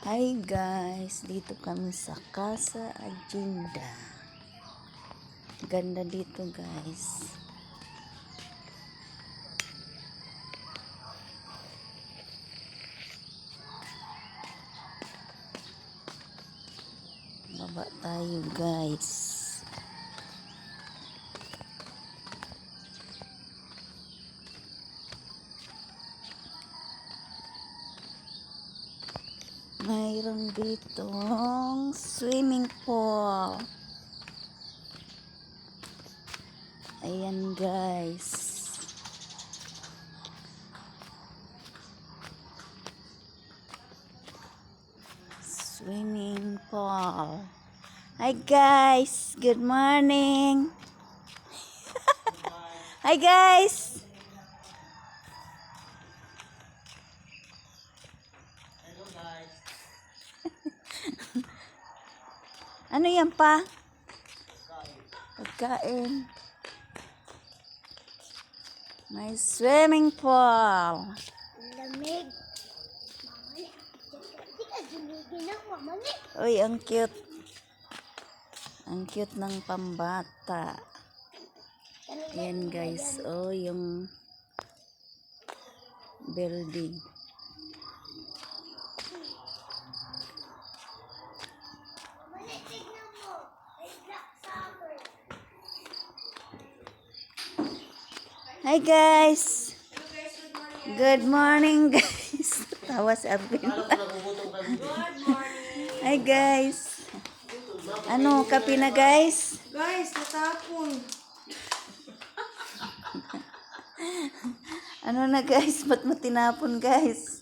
Hi guys, dito kami sa Casa Agenda. Ganda dito guys. Baba tayo guys. Mayroon ditong swimming pool. Ayan guys. Swimming pool. Hi guys, good morning. Hi guys. Ano yan pa? Pagkain. May swimming pool. Lamig. Mamani. Uy, ang cute. Ang cute ng pambata. Ayan guys, oh, yung building. Mamani, tignan mo. May black summer. Hi guys. Good morning guys. Tawa si Arvin. Good morning. Hi guys. Ano, kape na guys? Guys, natapon. Ano na guys? Ba't mo tinapon guys?